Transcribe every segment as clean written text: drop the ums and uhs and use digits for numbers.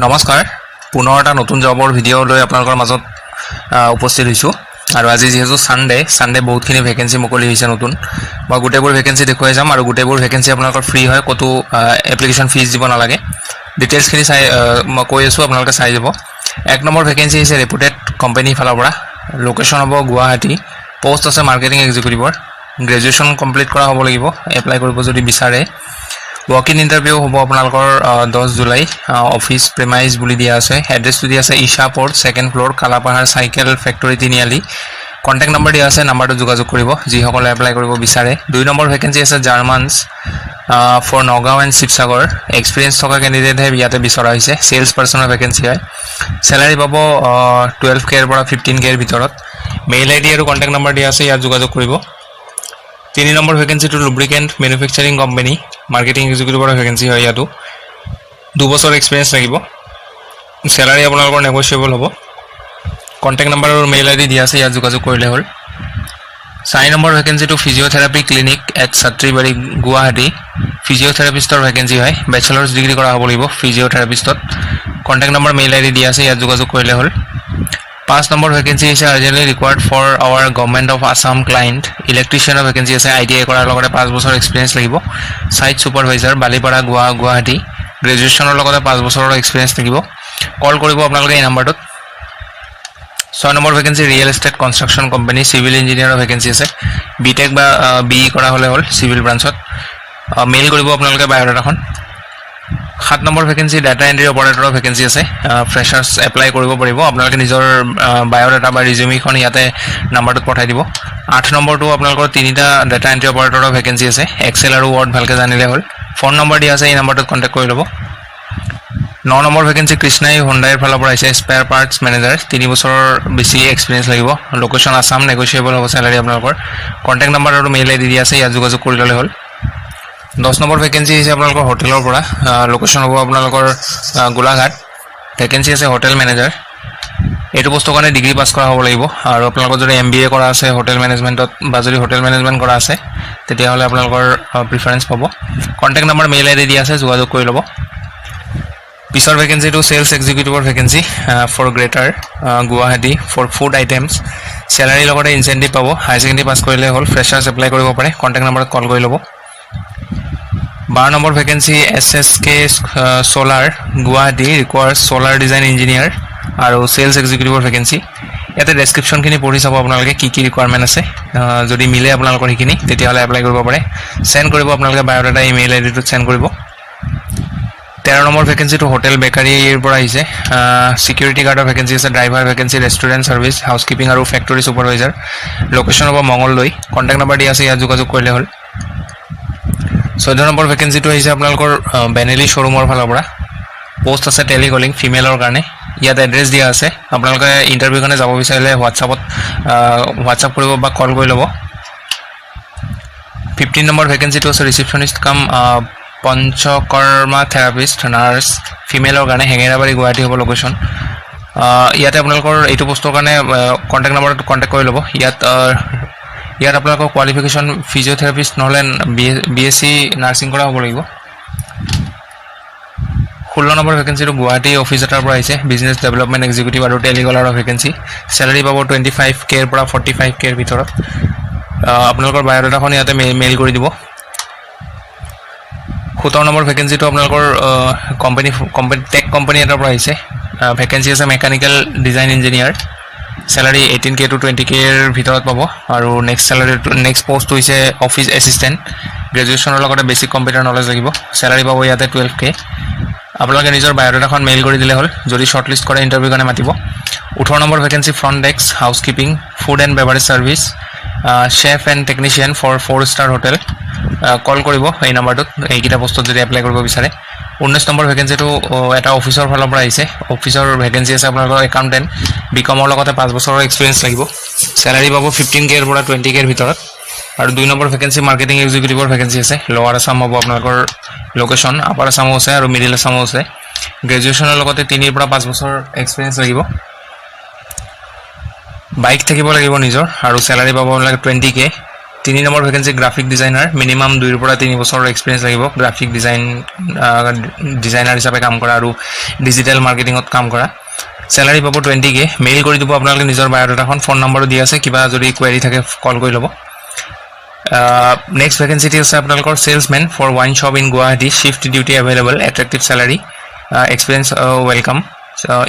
নমস্কাৰ পুনৰ এটা নতুন জবৰ ভিডিঅ' লৈ আপোনালোকৰ মাজত উপস্থিত হৈছোঁ আৰু আজি যেহেতু সানডে বহুতখিনি ভেকেন্সি মুকলি হৈছে নতুন মই গোটেইবোৰ ভেকেন্সি দেখুৱাই যাম আৰু গোটেইবোৰ ভেকেন্সি আপোনালোকৰ ফ্ৰী হয় কতো এপ্লিকেশ্যন ফিজ দিব নালাগে ডিটেইলছখিনি চাই মই কৈ আছোঁ আপোনালোকে চাই যাব এক নম্বৰ ভেকেন্সি হৈছে ৰেপুটেড কোম্পানী ফালৰ পৰা লোকেশ্যন হ'ব গুৱাহাটী পোষ্ট আছে মাৰ্কেটিং এক্সিকিউটিভৰ গ্ৰেজুৱেশ্যন কমপ্লিট কৰা হ'ব লাগিব এপ্লাই কৰিব যদি বিচাৰে ৱাক ইন ইণ্টাৰভিউ হ'ব আপোনালোকৰ 10 জুলাই অফিচ প্ৰেমাইজ বুলি দিয়া আছে এড্ৰেছটো দিয়া আছে ঈশা পৰ্ট second floor Kalapahar cycle factory Tiniali contact number দিয়া আছে নাম্বাৰটো যোগাযোগ কৰিব যিসকলে এপ্লাই কৰিব বিচাৰে 2 নম্বৰ ভেকেন্সি আছে Germans for Nagaon and Sivasagar experience থকা কেণ্ডিডেটহে ইয়াতে বিচৰা হৈছে চেলছ পাৰ্চনৰ ভেকেন্সি হয় চেলাৰী পাব 12K ৰ পৰা 15K ৰ ভিতৰত মেইল আইডি আৰু কণ্টেক্ট নম্বৰ দিয়া আছে ইয়াত যোগাযোগ কৰিব 3 নম্বৰ ভেকেন্সিটো লুব্ৰিকেণ্ট মেনুফেকচাৰিং কোম্পানী মাৰ্কেটিং এক্সিকিউটিভৰ ভেকেন্সি হয় ইয়াতো 2 বছৰ এক্সপিৰিয়েঞ্চ লাগিব চেলাৰী আপোনালোকৰ নেগোচিয়েবল হ'ব কণ্টেক্ট নম্বৰ আৰু মেইল আইডি দিয়া আছে ইয়াত যোগাযোগ কৰিলে হ'ল 4 নম্বৰ ভেকেন্সিটো physiotherapy clinic at Chhatribari Guwahati ফিজিঅ'থেৰাপিষ্টৰ ভেকেন্সি হয় বেচেলাৰ্ছ ডিগ্ৰী কৰা হ'ব লাগিব ফিজিঅ'থেৰাপিষ্টত কণ্টেক্ট নম্বৰ মেইল আইডি দিয়া আছে ইয়াত যোগাযোগ কৰিলে হ'ল 5 নম্বৰ ভেকেন্সি হৈছে urgently required for our government of Assam client ইলেক্ট্ৰিচিয়ানৰ ভেকেন্সি আছে ITI কৰাৰ লগতে 5 বছৰ এক্সপিৰিয়েঞ্চ লাগিব সাইট ছুপাৰভাইজাৰ বালিপাৰা গুৱাহাটী গ্ৰেজুৱেশ্যনৰ লগতে 5 বছৰৰ এক্সপিৰিয়েঞ্চ লাগিব কল কৰিব আপোনালোকে এই নম্বৰটোত 6 number vacancy real estate construction company civil ইঞ্জিনিয়াৰৰ ভেকেন্সি আছে বিটেক বা BE কৰা হ'লে হ'ল চিভিল ব্ৰাঞ্চত মেইল কৰিব আপোনালোকে বায়'ডাটাখন 7 নম্বৰ ভেকেন্সি ডাটা এণ্ট্ৰি অপাৰেটৰৰ ভেকেন্সি আছে ফ্ৰেছাৰ্ছ এপ্লাই কৰিব পাৰিব আপোনালোকে নিজৰ বায়'ডাটা বা ৰিজিউমিখন ইয়াতে নাম্বাৰটোত পঠাই দিব 8 নম্বৰটো আপোনালোকৰ 3টা ডাটা এণ্ট্ৰি অপাৰেটৰৰ ভেকেন্সি আছে এক্সেল আৰু ৱৰ্ড ভালকৈ জানিলে হ'ল ফোন নম্বৰ দিয়া আছে এই নাম্বাৰটোত কণ্টেক্ট কৰি ল'ব 9 নম্বৰ ভেকেন্সি কৃষ্ণাই হোণ্ডাইৰ ফালৰ পৰা আহিছে স্পেয়াৰ পাৰ্টছ মেনেজাৰ 3 বছৰৰ বেছি এক্সপিৰিয়েঞ্চ লাগিব লোকেশ্যন আছাম নেগোচিয়েবল হ'ব চেলাৰী আপোনালোকৰ কণ্টেক্ট নম্বৰ আৰু মেইল আইডি দিয়া আছে ইয়াত যোগাযোগ কৰি ল'লে হ'ল 10 নম্বৰ ভেকেন্সি হৈছে আপোনালোকৰ হোটেলৰ পৰা লোকেশ্যন হ'ব আপোনালোকৰ গোলাঘাট ভেকেন্সি আছে হোটেল মেনেজাৰ এইটো পোষ্টৰ কাৰণে ডিগ্ৰী পাছ কৰা হ'ব লাগিব আৰু আপোনালোকৰ যদি MBA কৰা আছে হোটেল মেনেজমেণ্টত বা যদি হোটেল মেনেজমেণ্ট কৰা আছে তেতিয়াহ'লে আপোনালোকৰ প্ৰিফাৰেঞ্চ পাব কণ্টেক্ট নম্বৰ মেইল আইডি দিয়া আছে যোগাযোগ কৰি ল'ব পিছৰ ভেকেন্সিটো চেলছ এক্সিকিউটিভৰ vacancy for greater Guwahati for food items salary লগতে ইনচেণ্টিভ পাব হাই ছেকেণ্ডেৰী পাছ কৰিলে হ'ল ফ্ৰেছাৰ্ছ এপ্লাই কৰিব পাৰে কণ্টেক্ট নম্বৰত কল কৰি ল'ব 12 number vacancy SSK solar Guwahati requires solar design engineer আৰু চেলছ এক্সিকিউটিভৰ ভেকেন্সি ইয়াতে ডেছক্ৰিপশ্যনখিনি পঢ়ি চাব আপোনালোকে কি ৰিকুৱাৰমেণ্ট আছে যদি মিলে আপোনালোকৰ সেইখিনি তেতিয়াহ'লে এপ্লাই কৰিব পাৰে চেণ্ড কৰিব আপোনালোকে বায়'ডাটা ইমেইল আইডিটোত চেণ্ড কৰিব 13 নম্বৰ ভেকেন্সিটো হোটেল বেকাৰীৰ পৰা আহিছে চিকিউৰিটি গাৰ্ডৰ ভেকেন্সি আছে driver vacancy restaurant service housekeeping আৰু ফেক্টৰী ছুপাৰভাইজাৰ লোকেশ্যন হ'ব মঙলদৈ কণ্টেক্ট নম্বৰ দিয়া আছে ইয়াত যোগাযোগ কৰিলে হ'ল 14 নম্বৰ ভেকেন্সিটো আহিছে আপোনালোকৰ বেনেলি শ্ব'ৰুমৰ ফালৰ পৰা পোষ্ট আছে টেলিকলিং ফিমেলৰ কাৰণে ইয়াত এড্ৰেছ দিয়া আছে আপোনালোকে ইণ্টাৰভিউ কাৰণে যাব বিচাৰিলে হোৱাটছআপ কৰিব বা কল কৰি ল'ব 15 নম্বৰ ভেকেন্সিটো আছে ৰিচিপশ্যনিষ্ট কাম পঞ্চকৰ্মা থেৰাপিষ্ট নাৰ্ছ ফিমেলৰ কাৰণে হেঙেৰাবাৰী গুৱাহাটী হ'ব লোকেশ্যন ইয়াতে আপোনালোকৰ এইটো পোষ্টৰ কাৰণে কণ্টেক্ট নম্বৰত কণ্টেক্ট কৰি ল'ব ইয়াত আপোনালোকৰ কোৱালিফিকেশ্যন ফিজিঅ'থেৰাপিষ্ট নহ'লে BSc নাৰ্ছিং কৰা হ'ব লাগিব 16 নম্বৰ ভেকেন্সিটো গুৱাহাটী অফিচ এটাৰ পৰা আহিছে বিজনেছ ডেভেলপমেণ্ট এক্সিকিউটিভ আৰু টেলিকলাৰৰ ভেকেন্সি চেলাৰী পাব 25K ৰ পৰা 45K ৰ ভিতৰত আপোনালোকৰ বায়'ডাটাখন ইয়াতে মেইল কৰি দিব 17 নম্বৰ ভেকেন্সিটো আপোনালোকৰ টেক কোম্পানী এটাৰ পৰা আহিছে ভেকেন্সি আছে mechanical design engineer salary 18K to 20K ৰ ভিতৰত পাব আৰু নেক্সট পোষ্ট হৈছে অফিচ এছিষ্টেণ্ট গ্ৰেজুৱেশ্যনৰ লগতে বেছিক কম্পিউটাৰ নলেজ লাগিব চেলাৰী পাব ইয়াতে 12K আপোনালোকে নিজৰ বায়'ডাটাখন মেইল কৰি দিলে হ'ল যদি শ্বৰ্টলিষ্ট কৰে ইণ্টাৰভিউ কাৰণে মাতিব 18 number vacancy front desk housekeeping food and beverage service chef and technician for 4-star hotel call কৰিব এই নম্বৰটোত এইকেইটা পোষ্টত যদি এপ্লাই কৰিব বিচাৰে 19 নম্বৰ ভেকেন্সিটো এটা অফিচৰ ফালৰ পৰা আহিছে অফিচৰ ভেকেন্সি আছে আপোনালোকৰ একাউণ্টেণ্ট BCom-ৰ লগতে 5 বছৰৰ এক্সপিৰিয়েঞ্চ লাগিব চেলাৰী পাব 15K ৰ পৰা 20K ৰ ভিতৰত আৰু 2 নম্বৰ ভেকেন্সি মাৰ্কেটিং এক্সিকিউটিভৰ ভেকেন্সি আছে লোৱাৰ আছাম হ'ব আপোনালোকৰ লোকেশ্যন আপাৰ আছামো আছে আৰু মিডিল আছামো আছে গ্ৰেজুৱেশ্যনৰ লগতে 3 পৰা 5 বছৰ এক্সপিৰিয়েঞ্চ লাগিব বাইক থাকিব লাগিব নিজৰ আৰু চেলাৰী পাব আপোনালোকে 20K তিনি number vacancy graphic designer, minimum 2 পৰা 3 বছৰৰ এক্সপিৰিয়েঞ্চ লাগিব গ্ৰাফিক ডিজাইনাৰ হিচাপে কাম কৰা আৰু ডিজিটেল মাৰ্কেটিঙত কাম কৰা। চেলাৰী পাব 20K। মেইল কৰি দিব আপোনালোকে নিজৰ বায়'ডাটাখন, ফোন নম্বৰো দিয়া আছে, কিবা যদি কুৱেৰি থাকে কল কৰি ল'ব। নেক্সট ভেকেঞ্চিটি আছে আপোনালোকৰ salesman for wine shop in Guwahati, shift duty available, attractive salary, experience welcome.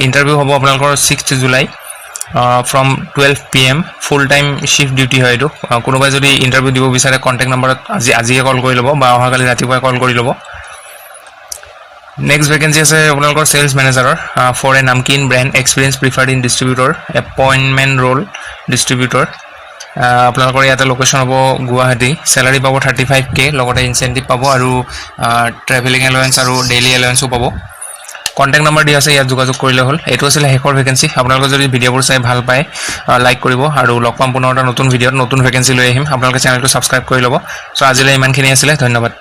Interview হ'ব আপোনালোকৰ 6 July from 12 PM, full time shift duty হয় এইটো। কোনোবাই যদি ইণ্টাৰভিউ দিব বিচাৰে কণ্টেক্ট নম্বৰত আজিয়ে কল কৰি ল'ব বা অহাকালি ৰাতিপুৱাই কল কৰি ল'ব। নেক্সট ভেকেঞ্চি আছে আপোনালোকৰ চেলছ মেনেজাৰৰ for a namkeen brand, experience preferred in distributor, appointment role distributor. আপোনালোকৰ ইয়াতে লোকেশ্যন হ'ব গুৱাহাটী। চেলাৰী পাব 35K, লগতে ইনচেণ্টিভ পাব আৰু ট্ৰেভেলিং এলাৱেঞ্চ আৰু ডেইলি এলাৱেঞ্চো পাব। কণ্টেক্ট নম্বৰ দিয়া আছে, ইয়াত যোগাযোগ কৰিলে হ'ল। এইটো আছিলে শেষৰ ভেকেঞ্চি। আপোনালোকে যদি ভিডিঅ'বোৰ চাই ভাল পায় লাইক কৰিব আৰু লগ পাম পুনৰ এটা নতুন ভিডিঅ'ত, নতুন ভেকেঞ্চি লৈ আহিম। আপোনালোকে চেনেলটো ছাবস্ক্ৰাইব কৰি ল'ব। চ' আজিলৈ ইমানখিনি আছিলে, ধন্যবাদ।